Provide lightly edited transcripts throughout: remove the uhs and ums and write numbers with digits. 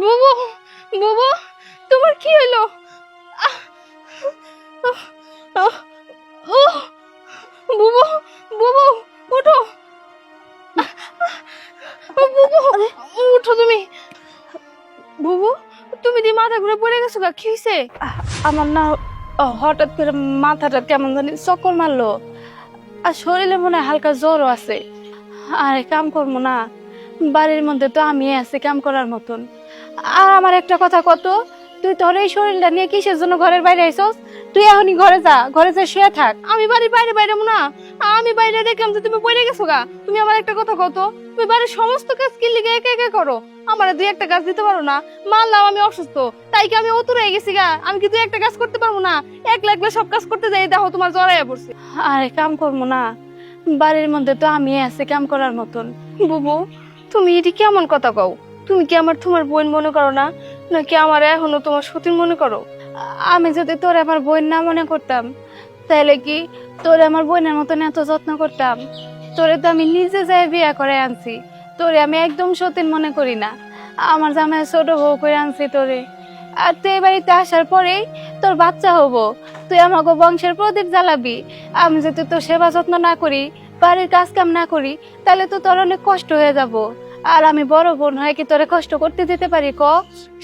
বুবু, বুবু, তোমার কি হলো? আহ, আহ, আহ, উহ, বুবু, বুবু, উঠো। বুবু, উঠো তুমি। বুবু, তুমি দি মাথা ঘুরে পড়ে গেছো গা, কি হয়েছে? আমার না হঠাৎ করে মাথাটা কেমন জানি চক্কর মারলো, আর শরীরে মনে হয় হালকা জ্বরও আছে। আরে কাম করবো না, বাড়ির মধ্যে তো আমি আছি কাম করার মতন। আর আমার একটা কথা কত, তুই তোর এই শরীরটা নিয়ে কিসের জন্য ঘরের বাইরে আইছস? তুই এখনই ঘরে যা, ঘরে যা শুয়ে থাক। আমি বাড়ির বাইরে বাইরে না, আমি বাইরে দেখলাম যে তুমি পড়ে গেছো গা। তুমি আমার একটা কথা কত, তুমি বাড়ির সমস্ত কাজ কি লিগে একা একা করো? আমার দুই একটা কাজ দিতে পারো না? মানলাম আমি অসুস্থ, তাই কি আমি অতুর হয়ে গেছি গা? আমি কি দুই একটা কাজ করতে পারবো না? একলা একলা সব কাজ করতে যাই, দেখো তোমার জ্বর আয়া পড়ছে। আরে কাম করবো না, বাড়ির মধ্যে তো আমি আছি কাম করার মতন। বুবু, তুমি এটি কেমন কথা কও? তুমি কি আমার তোমার বোন মনে করো না, নাকি আমার এখনো তোমার সতীন মনে করো? আমি যদি তোর আমার বোন না মনে করতাম, তাহলে কি তোরে আমার বোনের মতন এত যত্ন করতাম? তোরে তো আমি নিজে যাই বিয়ে করে আনছি, তোরে আমি একদম সতীন মনে করি না। আমার জামাই ছোট বউ করে আনছি তোরে, আর তুই এই বাড়িতে আসার পরেই তোর বাচ্চা হবো, তুই আমাকে বংশের প্রদীপ জ্বালাবি। আমি যদি তোর সেবা যত্ন না করি, বাড়ির কাজ কাম না করি, তাহলে তো তোর অনেক কষ্ট হয়ে যাব। আর আমি বড় বোন হয়ে কি তোরে কষ্ট করতে দিতে পারি ক?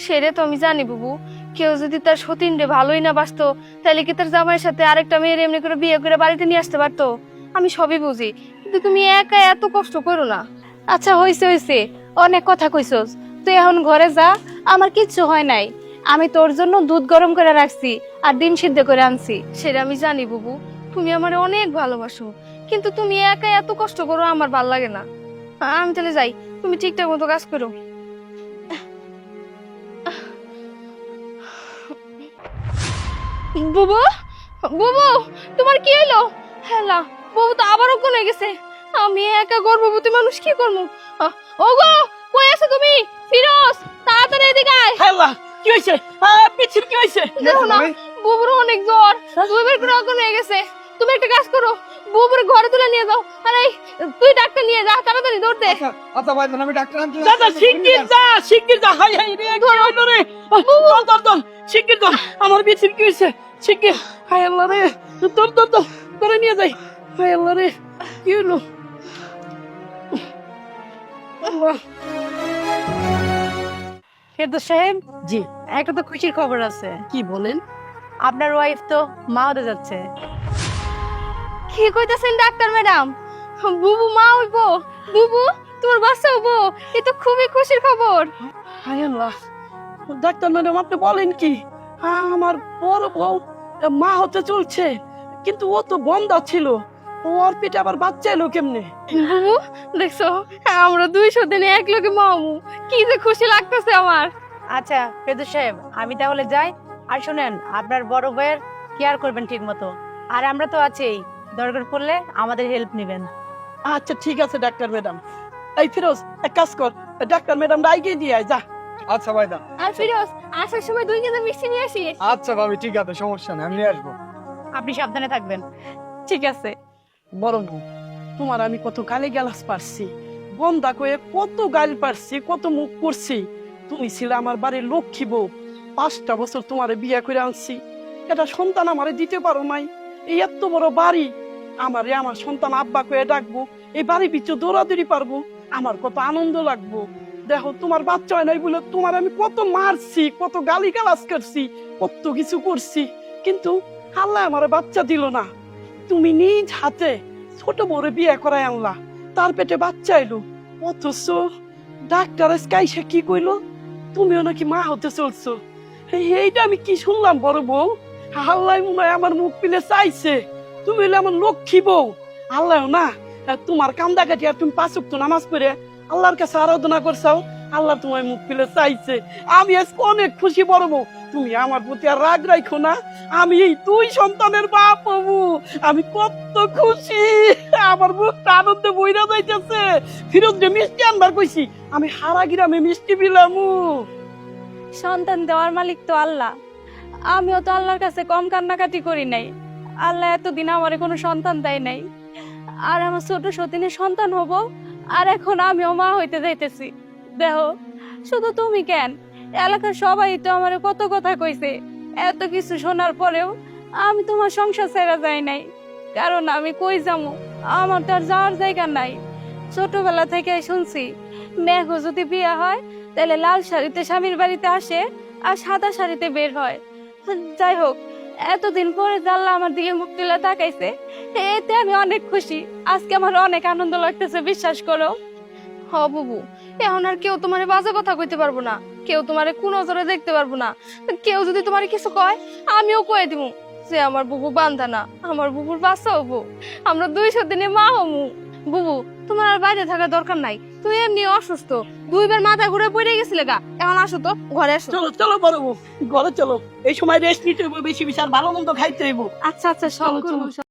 সেরে তো আমি জানি বুবু, কেউ যদি তার সতীন রে ভালোই না বাসতো, তাহলে কি তার জামাইয়ের সাথে আরেকটা মেয়ের এমনি করে বিয়ে করে বাড়িতে নিয়ে আসতে পারতো? আমি সবই বুঝি, কিন্তু তুমি একা এত কষ্ট করো না। আচ্ছা হইছে হইছে, অনেক কথা কইছস, তুই এখন ঘরে যা। আমার কিচ্ছু হয় নাই, আমি তোর জন্য দুধ গরম করে রাখছি আর ডিম সিদ্ধ করে আনছি। সেটা আমি জানি বুবু, তুমি আমার অনেক ভালোবাসো, কিন্তু তুমি একা এত কষ্ট করো, আমার ভাল লাগে না। আমি তাহলে যাই, তুমি ঠিকঠাক মতো কাজ করো। বুবু, বুবু, তোমার কি হলো? হেলা, বুবু তো আবারও কোন হয়ে গেছে। আমি একা গর্ভবতী মানুষ কি করবো? ওগো, কই আছো তুমি? ফিরোজ, তাড়াতাড়ি এদিকে আয়। হ্যালো, কি হয়েছে? পিছিয়ে কি হয়েছে? দেখো না, বুবুর অনেক জ্বর, দুইবার করে অজ্ঞান হয়ে গেছে। তুমি একটা কাজ করো, বুবুর ঘরে তুলে নিয়ে যাও। আরে তুই ডাক্তার নিয়ে যা, তাড়াতাড়ি দৌড়তে। আচ্ছা ভাই, আমি ডাক্তার আনতে দাদা শিগগির যা, শিগগির যা। হাই হাই রে, কি হইলো রে? দর দর দর, শিগগির দর। আমার পিছিয়ে কি হয়েছে? শিগগির। হাই আল্লাহ রে, দর দর দর, করে নিয়ে যাই। হাই আল্লাহ রে, কি হইলো? আল্লাহ। ফেরদৌস সাহেব, জি, একটা তো খুশির খবর আছে। কি বলেন? আপনার ওয়াইফ তো মা হতে যাচ্ছে। কি কইতাছেন ডাক্তার ম্যাডাম? বুবু মা হইবো? বুবু তোমার বাচ্চা হইবো? এ তো খুবই খুশির খবর। হাই আল্লাহ, ডাক্তার ম্যাডাম আপনি বলেন কি? আমার বড় বউ মা হতে চলছে, কিন্তু ও তো বন্ধা ছিল, ওর পেটে আবার বাচ্চা এলো কেমনে? বুবু দেখছো, আমরা 200 দিনে এক লগে মা হবো। কি যে খুশি লাগতেছে আমার। আচ্ছা ফেরদৌস সাহেব, আমি তাহলে যাই। আর শুনেন, আপনার বড় ভাইয়ের কেয়ার করবেন ঠিক মতো, আর আমরা তো আছেই, দরকার পড়লে আমাদের হেল্প নেবেন। আচ্ছা ঠিক আছে ডাক্তার ম্যাডাম। এই ফিরোজ, এক কাজ কর, ডাক্তার ম্যাডাম রাইগে দিয়ে আয়, যা। আচ্ছা ভাইদা। আর ফিরোজ, আসার সময় 2 কেজি মিষ্টি নিয়ে আসিস। আচ্ছা ভাবি, ঠিক আছে, সমস্যা নেই, আমি নিয়ে আসবো। আপনি সাবধানে থাকবেন। ঠিক আছে। বড় বউ, তোমার আমি কত গালি গালাস পারছি, বন্ধা কয়ে কত গাল পারছি, কত মুখ করছি। তুমি ছিলে আমার বাড়ির লক্ষ্মী বউ, 5টা বছর তোমারে বিয়ে করে আনছি, এটা সন্তান আমারে দিতে পারো নাই। এই এত বড় বাড়ি, আমারে আমার সন্তান আব্বা কয়ে ডাকবো, এই বাড়ি পিছু দৌড়াদৌড়ি পারবো, আমার কত আনন্দ লাগবো। দেখো তোমার বাচ্চা হয় নাই বলে তোমার আমি কত মারছি, কত গালি গালাজ করছি, কত কিছু করছি, কিন্তু আল্লাহ আমার বাচ্চা দিল না। তুমি নিজ হাতে ছোট বড় বিয়ে করাই আনলা, তার পেটে বাচ্চা এলো, অথচ ডাক্তার স্কাইসে কি কইলো তুমিও নাকি মা হতে চলছো। এইটা আমি কি শুনলাম বড় বউ? আল্লাহ মনে হয় আমার মুখ পিলে চাইছে, তুমি হলে আমার লক্ষ্মী বউ। আল্লাহ না তোমার কান্দা কাটি আর তুমি 5 ওয়াক্ত নামাজ পড়ে আল্লাহর কাছে আরাধনা করছাও, আল্লাহ তোমার মুখ পিলে চাইছে। আমি আজকে অনেক খুশি বড় বউ, তুমি আমার প্রতি আর রাগ রাখো না। আমি এই 2 সন্তানের বাপ হবো, আমি কত খুশি, আমার মুখটা আনন্দে বইরা যাইতেছে। ফিরোজ রে মিষ্টি আনবার কইছি, আমি হারা গ্রামে মিষ্টি বিলামু। সন্তান দেওয়ার মালিক তো আল্লাহ, আমিও তো আল্লাহর কাছে কম কান্নাকাটি করি নাই। আল্লাহ এতদিন আমার কোনো সন্তান দেয় নাই, আর আমার ছোট সতীনের সন্তান হব, আর এখন আমিও মা হইতে যাইতেছি। দেখো শুধু তুমি কেন, এলাকার সবাই তো আমার কত কথা কইছে। এত কিছু শোনার পরেও আমি তোমার সংসার ছেড়ে যাই নাই, কারণ আমি কই যাবো, আমার তো আর যাওয়ার জায়গা নাই। ছোটবেলা থেকে শুনছি মেঘ যদি বিয়ে হয় তাহলে লাল শাড়িতে স্বামীর বাড়িতে আসে আর সাদা শাড়িতে বের হয়। যাই হোক, এতদিন পরে জানলা আমার দিকে মুখ তুলে তাকাইছে, এতে আমি অনেক খুশি। আজকে আমার অনেক আনন্দ লাগতেছে, বিশ্বাস করো। হ বুবু, এখন আর কেউ তোমারে বাজে কথা কইতে পারবো না, কেউ তোমারে কোন নজরে দেখতে পারবো না। কেউ যদি তোমারে কিছু কয় আমিও কয়ে দিব যে আমার বুবু বান্ধা না, আমার বুবুর বাচ্চা হবো, আমরা 200 দিনে মা হমু। বুবু, তোমার আর বাইরে থাকার দরকার নাই, তুমি এমনি অসুস্থ, 2 বার মাথা ঘুরে পড়ে গেছিলে গা। এখন আসো তো, ঘরে আসো। চলো চলো বড় বউ, ঘরে চলো। এই সময় রেস্ট নিতে হইব, বেশি বেশি আর ভালো মন্দ খাইতে হইব। আচ্ছা আচ্ছা, সব চলো, চলো। করবো।